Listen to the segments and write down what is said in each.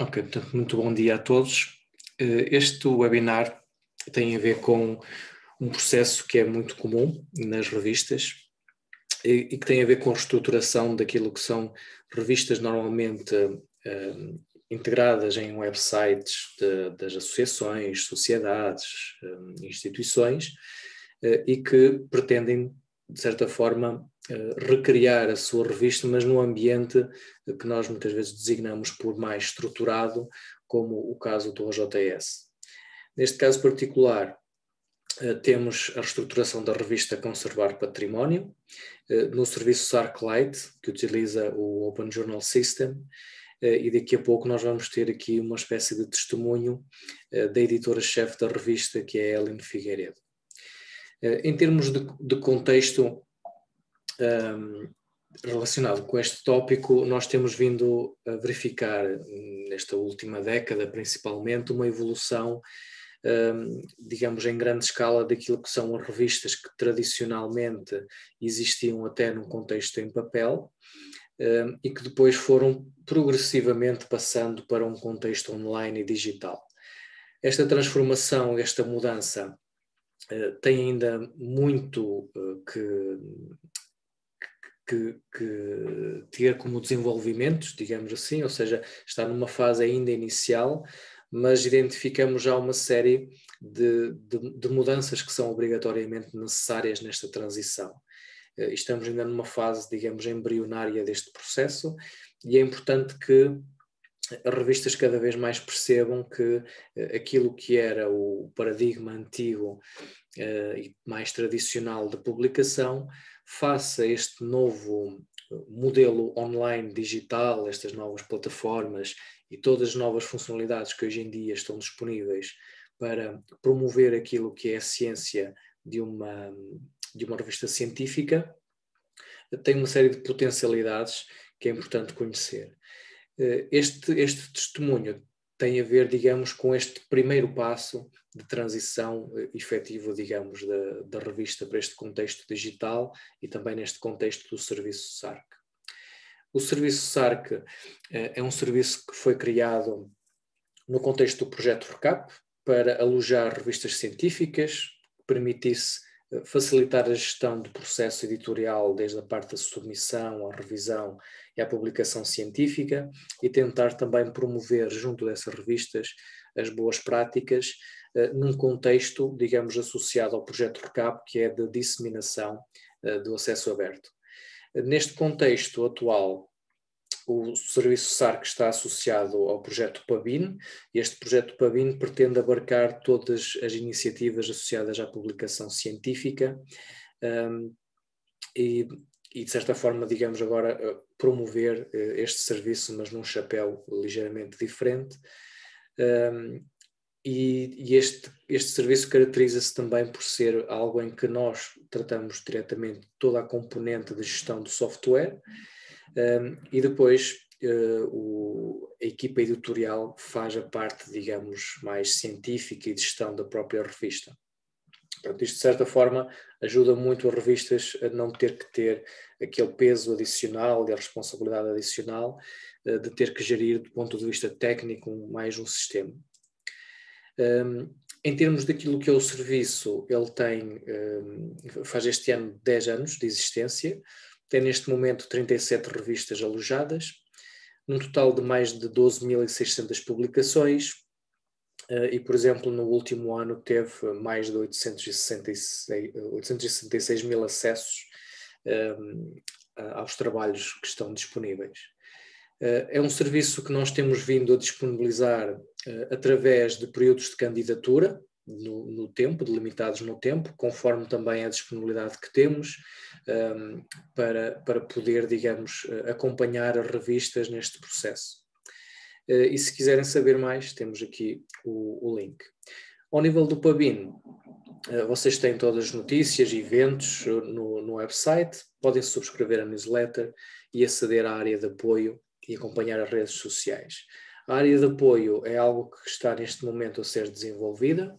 Ok, portanto, muito bom dia a todos. Este webinar tem a ver com um processo que é muito comum nas revistas e que tem a ver com a reestruturação daquilo que são revistas normalmente integradas em websites das associações, sociedades, instituições e que pretendem, de certa forma, recriar a sua revista, mas num ambiente que nós muitas vezes designamos por mais estruturado, como o caso do OJS. Neste caso particular, temos a reestruturação da revista Conservar Património, no serviço SARC-Lite, que utiliza o Open Journal System, e daqui a pouco nós vamos ter aqui uma espécie de testemunho da editora-chefe da revista, que é a Hélène Figueiredo. Em termos de contexto relacionado com este tópico, nós temos vindo a verificar, nesta última década principalmente, uma evolução, digamos, em grande escala daquilo que são as revistas que tradicionalmente existiam até num contexto em papel e que depois foram progressivamente passando para um contexto online e digital. Esta transformação, esta mudança tem ainda muito que ter como desenvolvimentos, digamos assim, ou seja, está numa fase ainda inicial, mas identificamos já uma série de mudanças que são obrigatoriamente necessárias nesta transição. Estamos ainda numa fase, digamos, embrionária deste processo e é importante que as revistas cada vez mais percebam que aquilo que era o paradigma antigo e mais tradicional de publicação, face a este novo modelo online digital, estas novas plataformas e todas as novas funcionalidades que hoje em dia estão disponíveis para promover aquilo que é a ciência de uma revista científica, tem uma série de potencialidades que é importante conhecer. Este testemunho tem a ver, digamos, com este primeiro passo de transição efetiva, digamos, da revista para este contexto digital e também neste contexto do serviço SARC. O serviço SARC é um serviço que foi criado no contexto do projeto RECAP para alojar revistas científicas, que permitisse facilitar a gestão do processo editorial desde a parte da submissão, à revisão e à publicação científica e tentar também promover junto dessas revistas as boas práticas num contexto, digamos, associado ao projeto RECAP, que é de disseminação do acesso aberto. Neste contexto atual, o serviço SARC está associado ao projeto PABIN. Este projeto PABIN pretende abarcar todas as iniciativas associadas à publicação científica e de certa forma, digamos agora, promover este serviço, mas num chapéu ligeiramente diferente. E este serviço caracteriza-se também por ser algo em que nós tratamos diretamente toda a componente de gestão do software, e depois a equipa editorial faz a parte, digamos, mais científica e de gestão da própria revista. Portanto, isto de certa forma ajuda muito as revistas a não ter que ter aquele peso adicional e a responsabilidade adicional de ter que gerir do ponto de vista técnico mais um sistema. Em termos daquilo que é o serviço, ele faz este ano 10 anos de existência, tem neste momento 37 revistas alojadas, num total de mais de 12.600 publicações e, por exemplo, no último ano teve mais de 866 mil acessos aos trabalhos que estão disponíveis. É um serviço que nós temos vindo a disponibilizar através de períodos de candidatura no tempo, delimitados no tempo, conforme também a disponibilidade que temos para poder, digamos, acompanhar as revistas neste processo. E se quiserem saber mais, temos aqui o link. Ao nível do PABIN, vocês têm todas as notícias e eventos no website, podem subscrever a newsletter e aceder à área de apoio e acompanhar as redes sociais. A área de apoio é algo que está neste momento a ser desenvolvida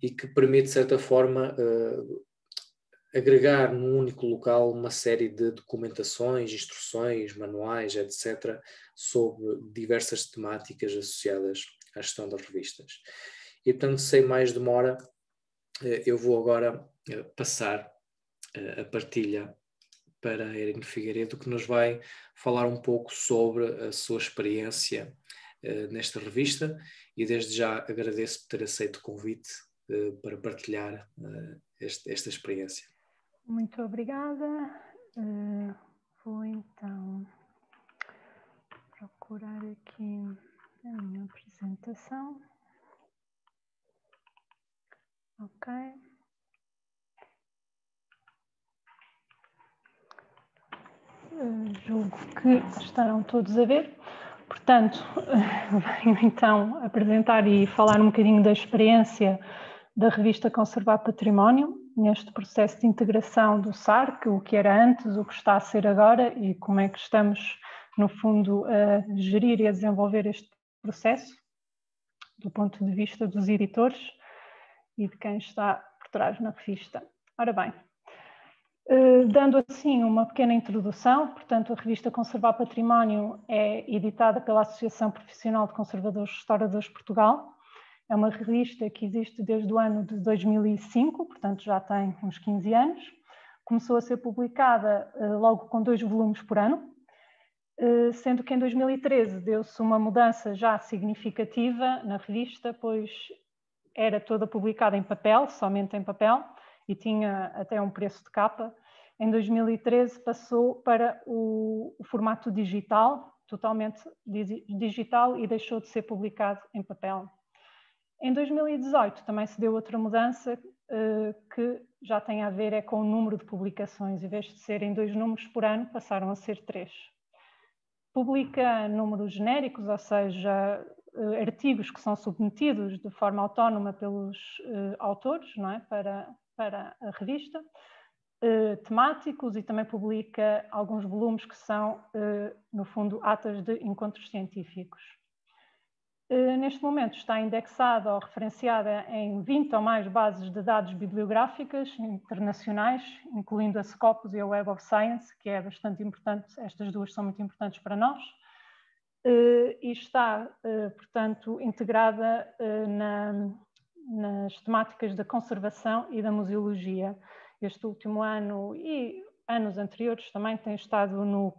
e que permite, de certa forma, agregar num único local uma série de documentações, instruções, manuais, etc., sobre diversas temáticas associadas à gestão das revistas. E, portanto, sem mais demora, eu vou agora passar a partilha para a Irene Figueiredo, que nos vai falar um pouco sobre a sua experiência nesta revista, e desde já agradeço por ter aceito o convite para partilhar esta experiência. Muito obrigada. Vou então procurar aqui a minha apresentação. Ok. Julgo que estarão todos a ver. Portanto, venho então apresentar e falar um bocadinho da experiência da revista Conservar Património, neste processo de integração do SARC, o que era antes, o que está a ser agora e como é que estamos, no fundo, a gerir e a desenvolver este processo, do ponto de vista dos editores e de quem está por trás na revista. Ora bem, dando assim uma pequena introdução, portanto, a revista Conservar Património é editada pela Associação Profissional de Conservadores e Restauradores de Portugal. É uma revista que existe desde o ano de 2005, portanto já tem uns 15 anos. Começou a ser publicada logo com 2 volumes por ano, sendo que em 2013 deu-se uma mudança já significativa na revista, pois era toda publicada em papel, somente em papel, e tinha até um preço de capa. Em 2013 passou para o formato digital, totalmente digital, e deixou de ser publicado em papel. Em 2018 também se deu outra mudança que já tem a ver com o número de publicações. Em vez de serem 2 números por ano, passaram a ser 3. Publica números genéricos, ou seja, artigos que são submetidos de forma autónoma pelos autores, não é? para a revista, temáticos, e também publica alguns volumes que são, no fundo, atas de encontros científicos. Neste momento está indexada ou referenciada em 20 ou mais bases de dados bibliográficas internacionais, incluindo a Scopus e a Web of Science, que é bastante importante, estas duas são muito importantes para nós, e está, portanto, integrada nas temáticas da conservação e da museologia. Este último ano e anos anteriores também tem estado no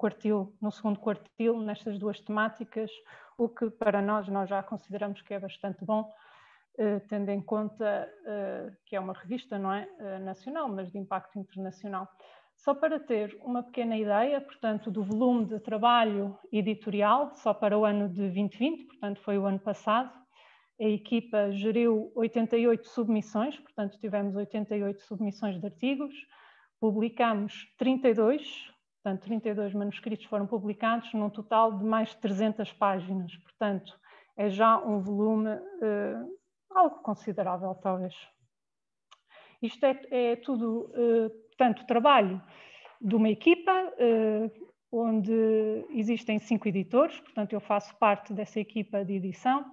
segundo quartil, nestas duas temáticas, o que para nós já consideramos que é bastante bom, tendo em conta que é uma revista, não é, nacional, mas de impacto internacional. Só para ter uma pequena ideia, portanto, do volume de trabalho editorial, só para o ano de 2020, portanto foi o ano passado, a equipa geriu 88 submissões, portanto tivemos 88 submissões de artigos, publicamos 32, portanto 32 manuscritos foram publicados num total de mais de 300 páginas, portanto é já um volume algo considerável talvez. Isto é tudo, portanto, trabalho de uma equipa onde existem 5 editores, portanto eu faço parte dessa equipa de edição.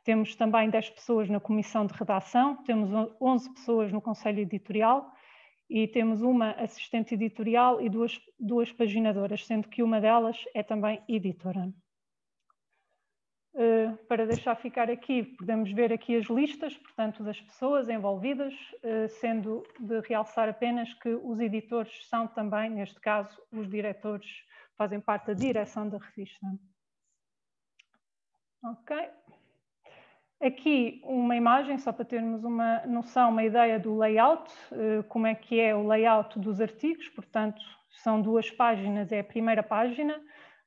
Temos também 10 pessoas na comissão de redação, temos 11 pessoas no conselho editorial e temos uma assistente editorial e duas paginadoras, sendo que uma delas é também editora. Para deixar ficar aqui, podemos ver aqui as listas, portanto, das pessoas envolvidas, sendo de realçar apenas que os editores são também, neste caso, os diretores, fazem parte da direção da revista. Ok. Aqui uma imagem, só para termos uma noção, uma ideia do layout, como é que é o layout dos artigos, portanto, são 2 páginas, é a primeira página,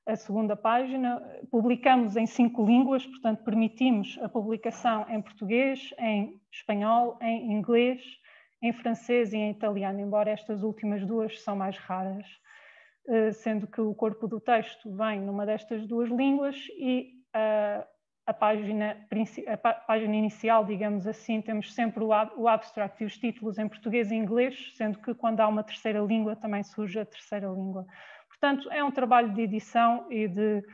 a segunda página, publicamos em 5 línguas, portanto, permitimos a publicação em português, em espanhol, em inglês, em francês e em italiano, embora estas últimas 2 são mais raras, sendo que o corpo do texto vem numa destas 2 línguas e a página inicial, digamos assim, temos sempre o abstract e os títulos em português e inglês, sendo que quando há uma terceira língua também surge a terceira língua. Portanto, é um trabalho de edição e de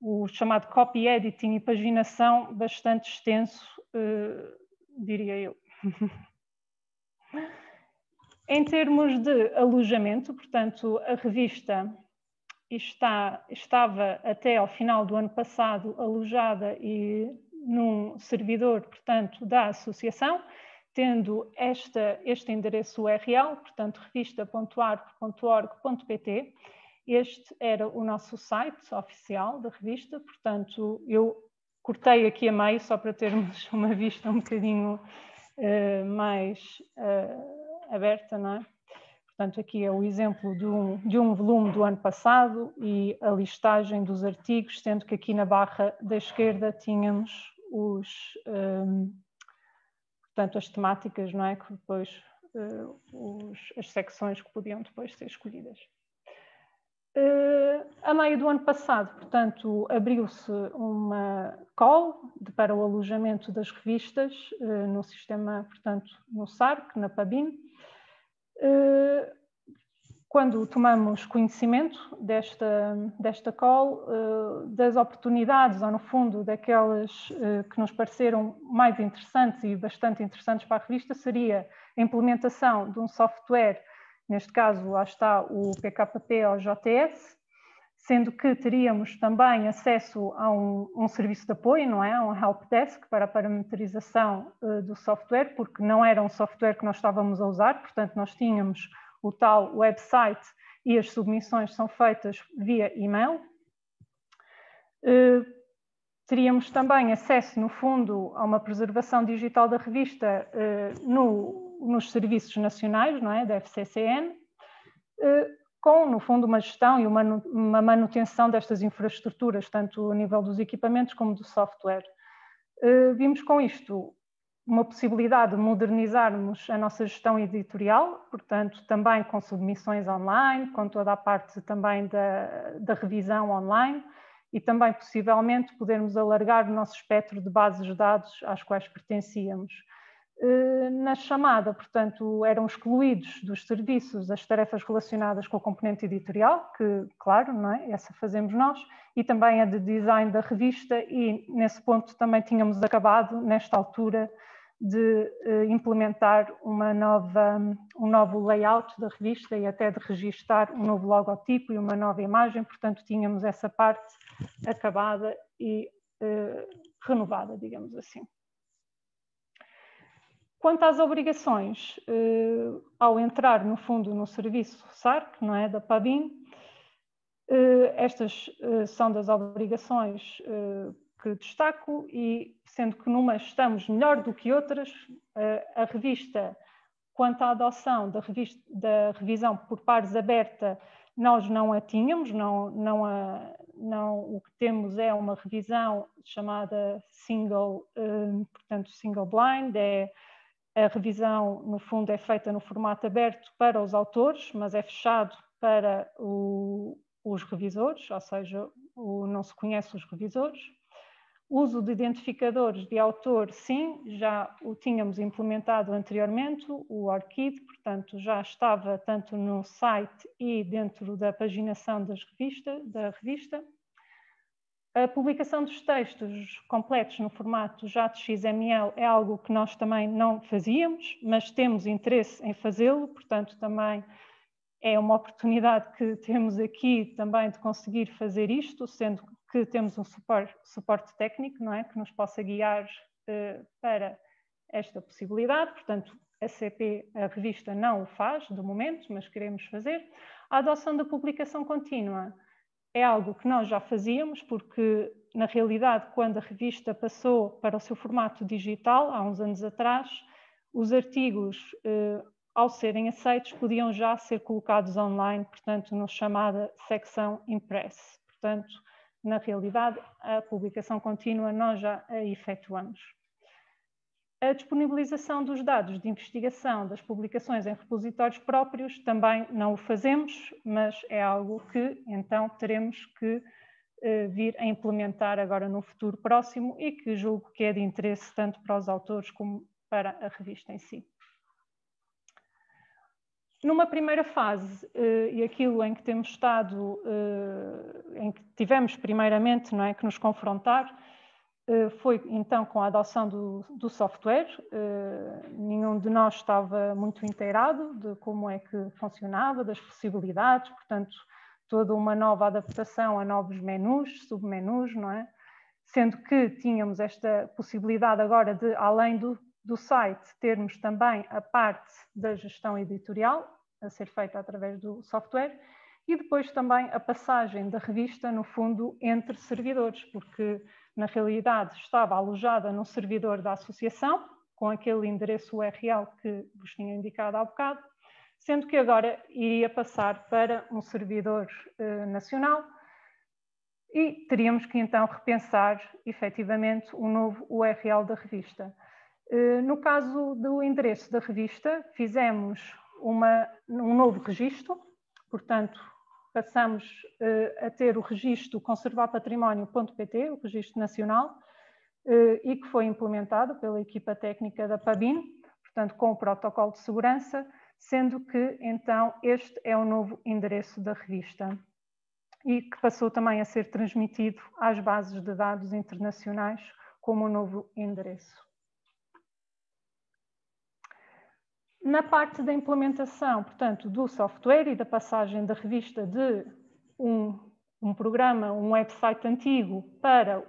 o chamado copy editing e paginação bastante extenso, diria eu. Em termos de alojamento, portanto, a revista estava até ao final do ano passado alojada num servidor, portanto, da associação, tendo este endereço URL, portanto, revista.arco.org.pt. Este era o nosso site oficial da revista, portanto, eu cortei aqui a meio só para termos uma vista um bocadinho mais aberta, não é? Portanto, aqui é o exemplo de um volume do ano passado e a listagem dos artigos, sendo que aqui na barra da esquerda tínhamos portanto, as temáticas, não é? Que depois, as secções que podiam depois ser escolhidas. A meio do ano passado, portanto, abriu-se uma call para o alojamento das revistas no sistema, portanto, no SARC, na PABIN. Quando tomamos conhecimento desta call, das oportunidades, ou no fundo daquelas que nos pareceram mais interessantes e bastante interessantes para a revista, seria a implementação de um software, neste caso lá está o PKP ou JS, sendo que teríamos também acesso a um serviço de apoio, não é? Um helpdesk para a parametrização do software, porque não era um software que nós estávamos a usar, portanto nós tínhamos o tal website e as submissões são feitas via e-mail. Teríamos também acesso, no fundo, a uma preservação digital da revista nos serviços nacionais, não é? Da FCCN, com, no fundo, uma gestão e uma manutenção destas infraestruturas, tanto a nível dos equipamentos como do software. Vimos com isto uma possibilidade de modernizarmos a nossa gestão editorial, portanto, também com submissões online, com toda a parte também da revisão online e também, possivelmente, podermos alargar o nosso espectro de bases de dados às quais pertencíamos. Na chamada, portanto, eram excluídos dos serviços as tarefas relacionadas com o componente editorial, que, claro, não é? Essa fazemos nós, e também a de design da revista, e nesse ponto também tínhamos acabado, nesta altura, de implementar um novo layout da revista e até de registar um novo logotipo e uma nova imagem, portanto tínhamos essa parte acabada e renovada, digamos assim. Quanto às obrigações, ao entrar no fundo no serviço SARC, não é, da PABIN, estas são das obrigações que destaco e, sendo que numas estamos melhor do que outras, a revista, quanto à adoção da revisão por pares aberta, nós não a tínhamos, o que temos é uma revisão chamada portanto, single blind, a revisão, no fundo, é feita no formato aberto para os autores, mas é fechado para os revisores, ou seja, não se conhece os revisores. O uso de identificadores de autor, sim, já o tínhamos implementado anteriormente, o ORCID, portanto, já estava tanto no site e dentro da paginação da revista. A publicação dos textos completos no formato JXML é algo que nós também não fazíamos, mas temos interesse em fazê-lo, portanto, também é uma oportunidade que temos aqui também de conseguir fazer isto, sendo que temos um suporte técnico, não é? Que nos possa guiar para esta possibilidade. Portanto, a revista não o faz, do momento, mas queremos fazer. A adoção da publicação contínua é algo que nós já fazíamos, porque, na realidade, quando a revista passou para o seu formato digital, há uns anos atrás, os artigos, ao serem aceitos, podiam já ser colocados online, portanto, na chamada secção impress. Portanto, na realidade, a publicação contínua nós já a efetuamos. A disponibilização dos dados de investigação das publicações em repositórios próprios também não o fazemos, mas é algo que, então, teremos que vir a implementar agora no futuro próximo e que julgo que é de interesse tanto para os autores como para a revista em si. Numa primeira fase, e aquilo em que temos estado, em que tivemos primeiramente, não é, que nos confrontar, foi então com a adoção do software. Nenhum de nós estava muito inteirado de como é que funcionava, das possibilidades, portanto, toda uma nova adaptação a novos menus, submenus, não é? Sendo que tínhamos esta possibilidade agora de, além do site, termos também a parte da gestão editorial a ser feita através do software e depois também a passagem da revista, no fundo, entre servidores, porque na realidade estava alojada num servidor da associação, com aquele endereço URL que vos tinha indicado há bocado, sendo que agora iria passar para um servidor nacional e teríamos que então repensar efetivamente um novo URL da revista. No caso do endereço da revista, fizemos um novo registro, portanto, passamos a ter o registro conservarpatrimónio.pt, o registro nacional, e que foi implementado pela equipa técnica da PABIN, portanto, com o protocolo de segurança, sendo que, então, este é o novo endereço da revista e que passou também a ser transmitido às bases de dados internacionais como o novo endereço. Na parte da implementação, portanto, do software e da passagem da revista de um programa, um website antigo para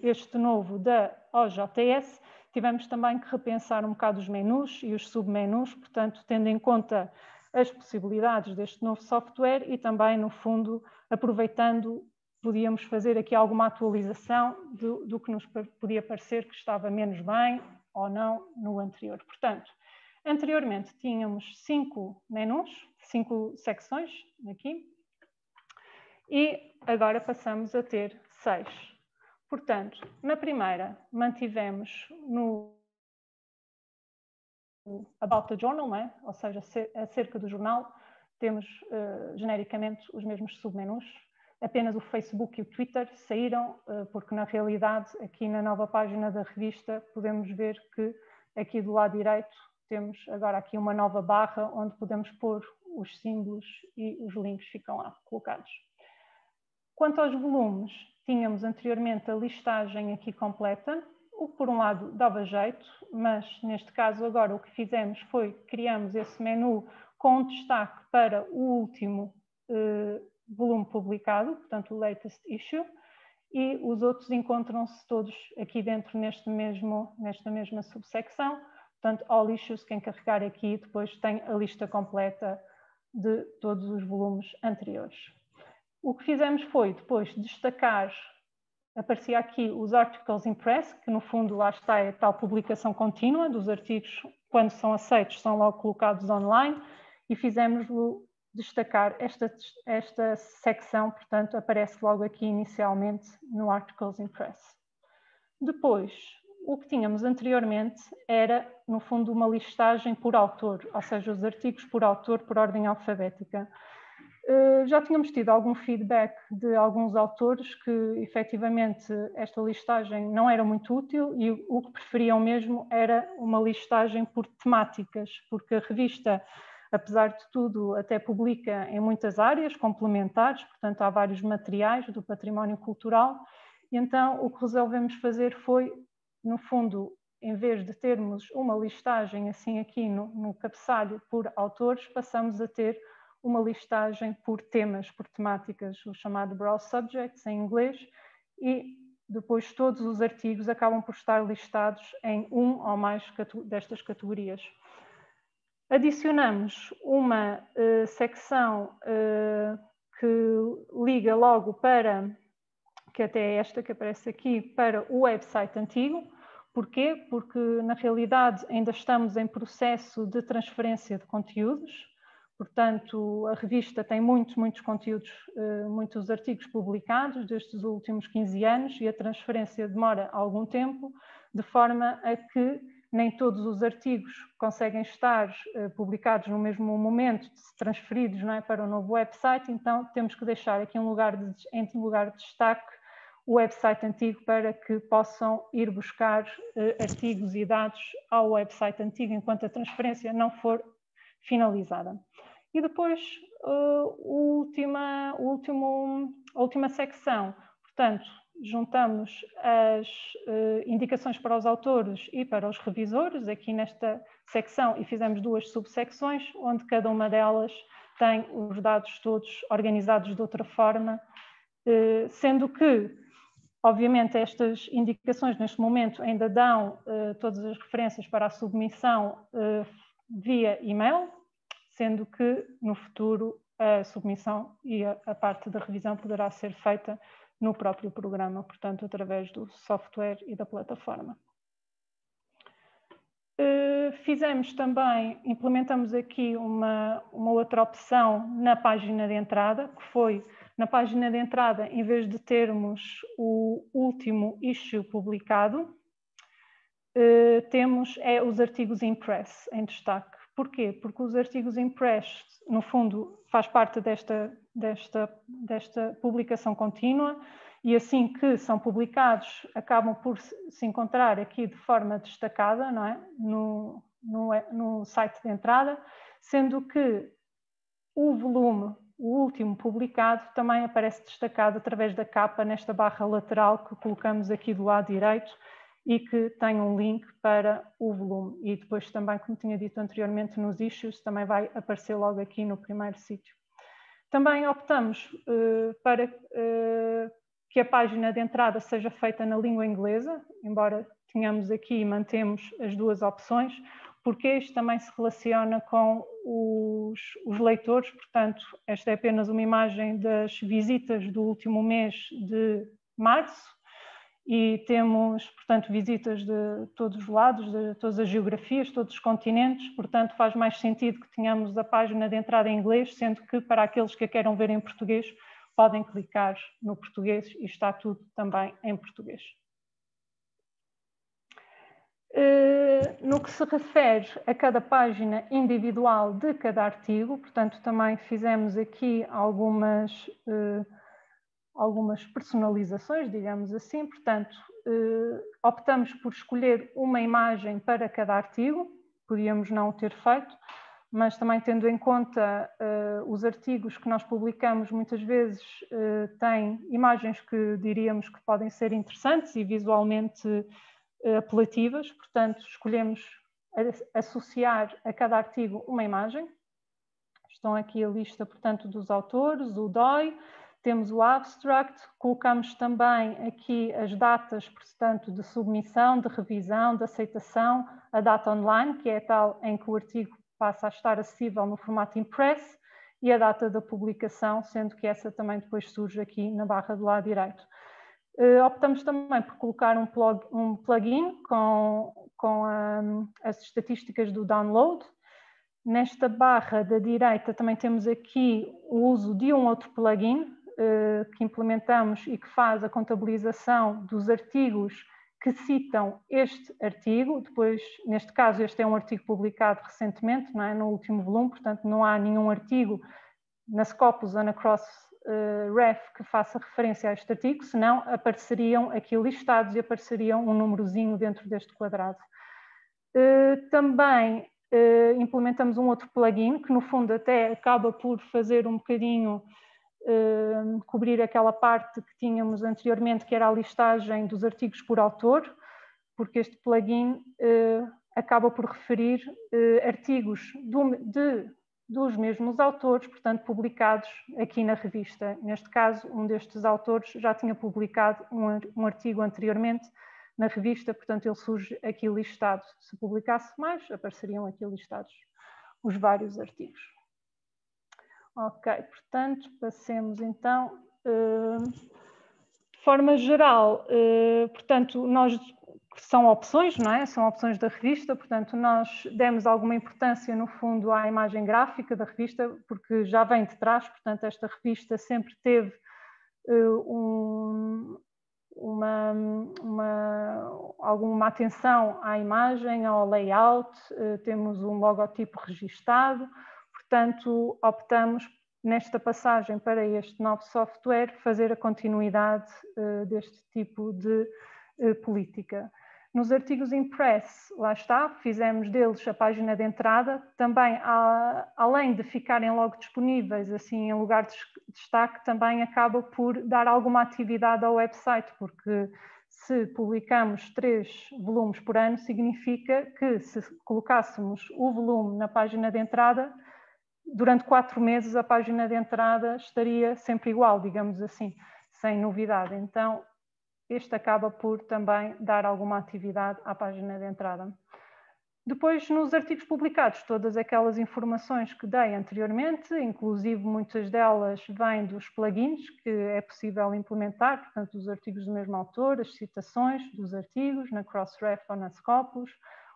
este novo da OJS, tivemos também que repensar um bocado os menus e os submenus, portanto, tendo em conta as possibilidades deste novo software e também, no fundo, aproveitando, podíamos fazer aqui alguma atualização do que nos podia parecer que estava menos bem ou não no anterior. Portanto, anteriormente tínhamos 5 menus, 5 secções aqui, e agora passamos a ter 6. Portanto, na primeira mantivemos no About the Journal, não é? Ou seja, acerca do jornal, temos genericamente os mesmos submenus. Apenas o Facebook e o Twitter saíram, porque na realidade, aqui na nova página da revista, podemos ver que aqui do lado direito temos agora aqui uma nova barra onde podemos pôr os símbolos e os links ficam lá colocados. Quanto aos volumes, tínhamos anteriormente a listagem aqui completa, o que por um lado dava jeito, mas neste caso agora o que fizemos foi criamos esse menu com um destaque para o último volume publicado, portanto o latest issue, e os outros encontram-se todos aqui dentro nesta mesma subsecção. Portanto, all issues, quem carregar aqui depois tem a lista completa de todos os volumes anteriores. O que fizemos foi depois destacar, aparecia aqui os articles in press, que no fundo lá está a tal publicação contínua dos artigos, quando são aceitos são logo colocados online, e fizemos-lo destacar esta secção, portanto aparece logo aqui inicialmente no articles in press. Depois, o que tínhamos anteriormente era, no fundo, uma listagem por autor, ou seja, os artigos por autor por ordem alfabética. Já tínhamos tido algum feedback de alguns autores que, efetivamente, esta listagem não era muito útil e o que preferiam mesmo era uma listagem por temáticas, porque a revista, apesar de tudo, até publica em muitas áreas complementares, portanto, há vários materiais do património cultural, e então o que resolvemos fazer foi, no fundo, em vez de termos uma listagem assim aqui no cabeçalho por autores, passamos a ter uma listagem por temas, por temáticas, o chamado Browse Subjects em inglês, e depois todos os artigos acabam por estar listados em um ou mais destas categorias. Adicionamos uma secção que liga logo para, que até é esta que aparece aqui, para o website antigo. Porquê? Porque na realidade ainda estamos em processo de transferência de conteúdos. Portanto, a revista tem muitos conteúdos, muitos artigos publicados destes últimos 15 anos e a transferência demora algum tempo, de forma a que nem todos os artigos conseguem estar publicados no mesmo momento, transferidos, não é, para o novo website, então temos que deixar aqui em lugar de destaque o website antigo para que possam ir buscar artigos e dados ao website antigo enquanto a transferência não for finalizada. E depois, a última secção, portanto, juntamos as indicações para os autores e para os revisores, aqui nesta secção, e fizemos 2 subsecções, onde cada uma delas tem os dados todos organizados de outra forma, sendo que, obviamente, estas indicações neste momento ainda dão todas as referências para a submissão via e-mail, sendo que no futuro a submissão e a parte da revisão poderá ser feita no próprio programa, portanto, através do software e da plataforma. Implementamos aqui uma outra opção na página de entrada, que foi, na página de entrada, em vez de termos o último issue publicado, temos os artigos impress em destaque. Porquê? Porque os artigos impress, no fundo, faz parte desta publicação contínua e assim que são publicados, acabam por se encontrar aqui de forma destacada, não é? No site de entrada, sendo que o volume, o último publicado, também aparece destacado através da capa nesta barra lateral que colocamos aqui do lado direito, e que tem um link para o volume. E depois também, como tinha dito anteriormente, nos issues, também vai aparecer logo aqui no primeiro sítio. Também optamos para que a página de entrada seja feita na língua inglesa, embora tenhamos aqui e mantemos as 2 opções, porque isto também se relaciona com os leitores, portanto, esta é apenas uma imagem das visitas do último mês de março, e temos, portanto, visitas de todos os lados, de todas as geografias, todos os continentes, portanto faz mais sentido que tenhamos a página de entrada em inglês, sendo que para aqueles que a queiram ver em português, podem clicar no português e está tudo também em português. No que se refere a cada página individual de cada artigo, portanto também fizemos aqui algumas personalizações, digamos assim, portanto, optamos por escolher uma imagem para cada artigo, podíamos não o ter feito, mas também tendo em conta os artigos que nós publicamos, muitas vezes têm imagens que diríamos que podem ser interessantes e visualmente apelativas, portanto, escolhemos associar a cada artigo uma imagem. Estão aqui a lista, portanto, dos autores, o DOI, temos o abstract, colocamos também aqui as datas, portanto, de submissão, de revisão, de aceitação, a data online, que é a tal em que o artigo passa a estar acessível no formato impress, e a data da publicação, sendo que essa também depois surge aqui na barra do lado direito. Optamos também por colocar um plugin com as estatísticas do download. Nesta barra da direita também temos aqui o uso de um outro plugin que implementamos e que faz a contabilização dos artigos que citam este artigo. Depois, neste caso, este é um artigo publicado recentemente, não é? No último volume, portanto não há nenhum artigo na Scopus ou na Crossref que faça referência a este artigo, senão apareceriam aqui listados e apareceria um númerozinho dentro deste quadrado. Também implementamos um outro plugin que no fundo até acaba por fazer um bocadinho cobrir aquela parte que tínhamos anteriormente, que era a listagem dos artigos por autor, porque este plugin acaba por referir artigos dos mesmos autores, portanto publicados aqui na revista. Neste caso, um destes autores já tinha publicado um artigo anteriormente na revista, portanto ele surge aqui listado. Se publicasse mais, apareceriam aqui listados os vários artigos. Ok, portanto, passemos então. De forma geral, portanto, são opções, não é? São opções da revista, portanto, nós demos alguma importância, no fundo, à imagem gráfica da revista, porque já vem de trás, portanto, esta revista sempre teve alguma atenção à imagem, ao layout, temos um logotipo registado, portanto, optamos nesta passagem para este novo software fazer a continuidade deste tipo de política. Nos artigos impress, lá está, fizemos deles a página de entrada. Também, além de ficarem logo disponíveis assim em lugar de destaque, também acaba por dar alguma atividade ao website, porque se publicamos 3 volumes por ano, significa que se colocássemos o volume na página de entrada, durante 4 meses a página de entrada estaria sempre igual, digamos assim, sem novidade. Então, este acaba por também dar alguma atividade à página de entrada. Depois, nos artigos publicados, todas aquelas informações que dei anteriormente, inclusive muitas delas vêm dos plugins que é possível implementar, portanto, os artigos do mesmo autor, as citações dos artigos, na Crossref ou na Scopus,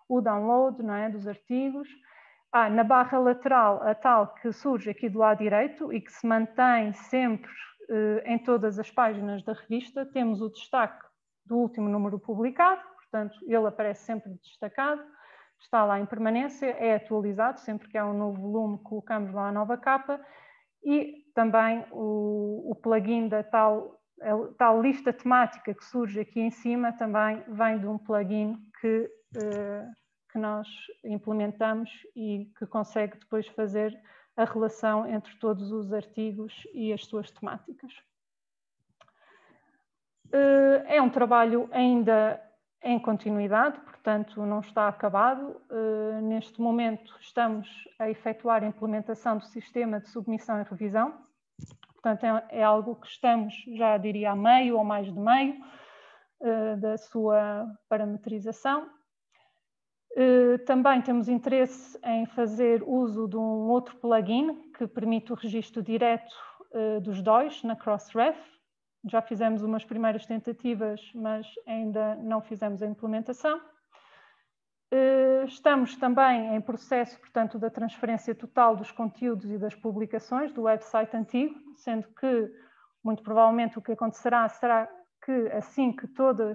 o download, não é, dos artigos. Na barra lateral, a tal que surge aqui do lado direito e que se mantém sempre em todas as páginas da revista, temos o destaque do último número publicado, portanto, ele aparece sempre destacado, está lá em permanência, é atualizado, sempre que há um novo volume colocamos lá a nova capa, e também o plugin da tal lista temática que surge aqui em cima também vem de um plugin que nós implementamos e que consegue depois fazer a relação entre todos os artigos e as suas temáticas. É um trabalho ainda em continuidade, portanto não está acabado. Neste momento estamos a efetuar a implementação do sistema de submissão e revisão. Portanto, é algo que estamos, já diria, a meio ou mais de meio da sua parametrização. Também temos interesse em fazer uso de um outro plugin que permite o registro direto dos DOIs na Crossref. Já fizemos umas primeiras tentativas, mas ainda não fizemos a implementação. Estamos também em processo, portanto, da transferência total dos conteúdos e das publicações do website antigo, sendo que, muito provavelmente, o que acontecerá será que, assim que todo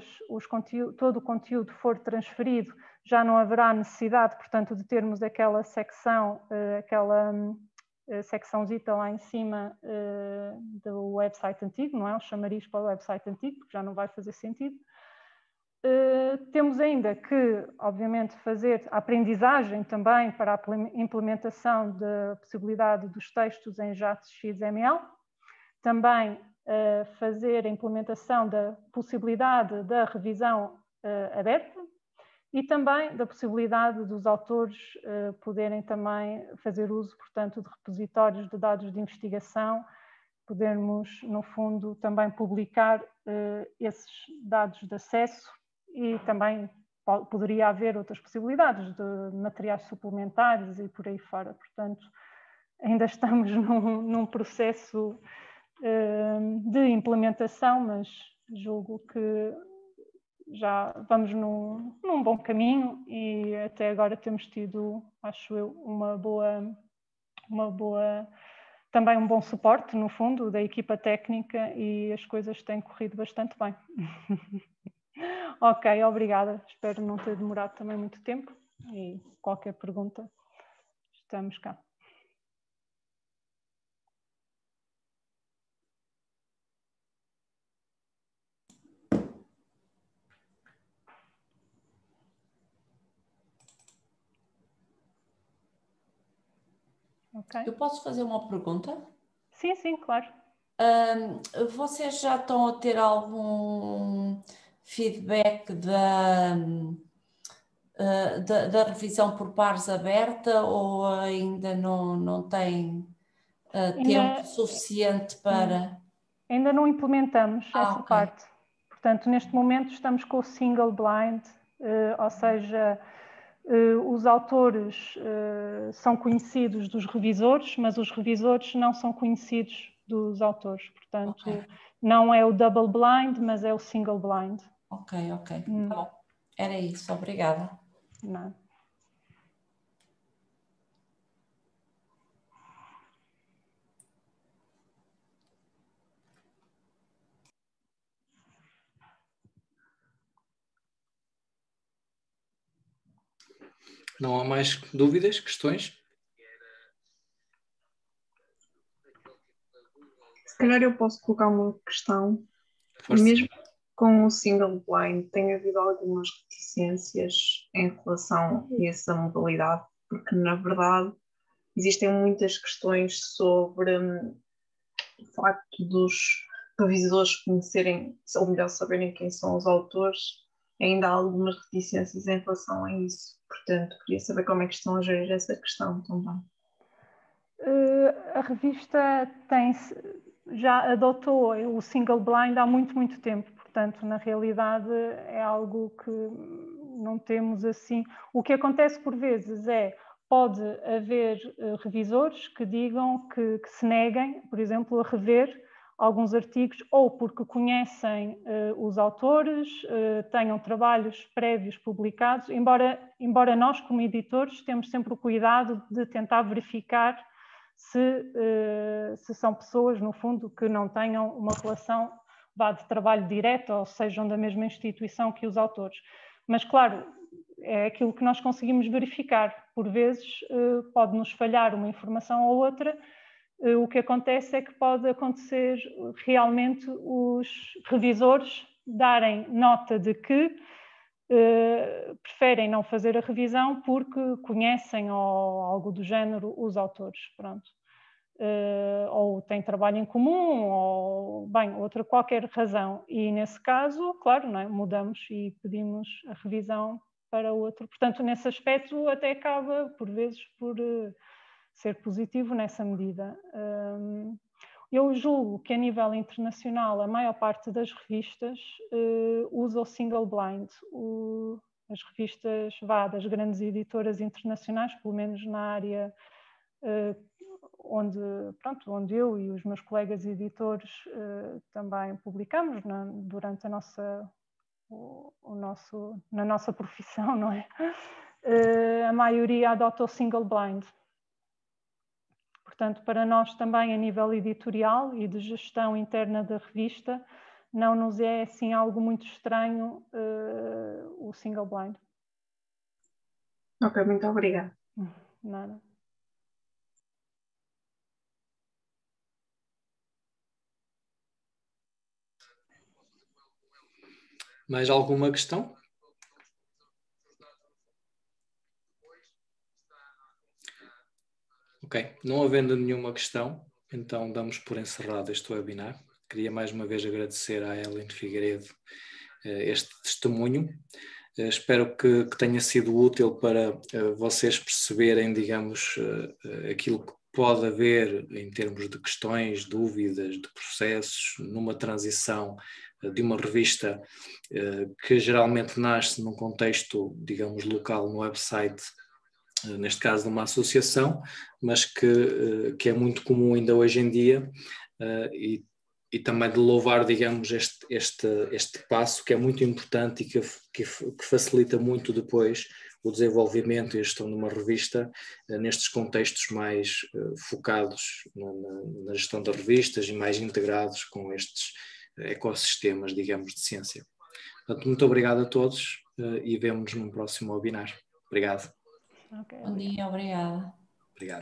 o conteúdo for transferido, já não haverá necessidade, portanto, de termos aquela secção, secçãozita lá em cima do website antigo, não é? O chamariz para o website antigo, porque já não vai fazer sentido. Temos ainda que, obviamente, fazer a aprendizagem também para a implementação da possibilidade dos textos em JAX-XML, também fazer a implementação da possibilidade da revisão aberta e também da possibilidade dos autores poderem também fazer uso, portanto, de repositórios de dados de investigação, podermos, no fundo, também publicar esses dados de acesso e também poderia haver outras possibilidades de materiais suplementares e por aí fora. Portanto, ainda estamos num processo de implementação, mas julgo que já vamos num bom caminho e até agora temos tido, acho eu, também um bom suporte, no fundo, da equipa técnica e as coisas têm corrido bastante bem. Ok, obrigada. Espero não ter demorado também muito tempo e qualquer pergunta, estamos cá. Okay. Eu posso fazer uma pergunta? Sim, sim, claro. Vocês já estão a ter algum feedback da revisão por pares aberta ou ainda não tem tempo suficiente para... Ainda não implementamos essa parte. Portanto, neste momento estamos com o single blind, ou seja... os autores são conhecidos dos revisores, mas os revisores não são conhecidos dos autores. Portanto, não é o double blind, mas é o single blind. Ok. Tá bom. Era isso. Obrigada. Não. Não há mais dúvidas, questões? Se calhar eu posso colocar uma questão. Força. Mesmo Com o single blind tem havido algumas reticências em relação a essa modalidade, porque na verdade existem muitas questões sobre o facto dos revisores conhecerem, ou melhor, saberem quem são os autores. Ainda há algumas reticências em relação a isso. Portanto, queria saber como é que estão a gerir essa questão também. A revista já adotou o single blind há muito, muito tempo. Portanto, na realidade, é algo que não temos assim. O que acontece por vezes pode haver revisores que digam que se neguem, por exemplo, a rever alguns artigos, ou porque conhecem os autores, tenham trabalhos prévios publicados, embora nós, como editores, temos sempre o cuidado de tentar verificar se são pessoas, no fundo, que não tenham uma relação de trabalho direto ou sejam da mesma instituição que os autores. Mas, claro, é aquilo que nós conseguimos verificar. Por vezes pode-nos falhar uma informação ou outra. O que acontece é que pode acontecer realmente os revisores darem nota de que preferem não fazer a revisão porque conhecem ou algo do género os autores, pronto. Ou têm trabalho em comum, ou bem, outra qualquer razão. E nesse caso, claro, não é? Mudamos e pedimos a revisão para outro. Portanto, nesse aspecto até acaba, por vezes, por ser positivo nessa medida. Eu julgo que a nível internacional a maior parte das revistas usa o single blind. As revistas das grandes editoras internacionais, pelo menos na área onde eu e os meus colegas editores também publicamos durante na nossa profissão, não é? A maioria adota o single blind. Portanto, para nós também a nível editorial e de gestão interna da revista, não nos é assim algo muito estranho o single blind. Ok, muito obrigada. Nada. Mais alguma questão? Ok, não havendo nenhuma questão, então damos por encerrado este webinar. Queria mais uma vez agradecer à Helen Figueiredo este testemunho. Espero que tenha sido útil para vocês perceberem, digamos, aquilo que pode haver em termos de questões, dúvidas, de processos, numa transição de uma revista que geralmente nasce num contexto, digamos, local no website, neste caso de uma associação, mas que é muito comum ainda hoje em dia, e também de louvar, digamos, este passo que é muito importante e que facilita muito depois o desenvolvimento e a gestão de uma revista nestes contextos mais focados na gestão das revistas e mais integrados com estes ecossistemas, digamos, de ciência. Portanto, muito obrigado a todos e vemo-nos num próximo webinar. Obrigado. Bom dia, obrigada. Obrigado.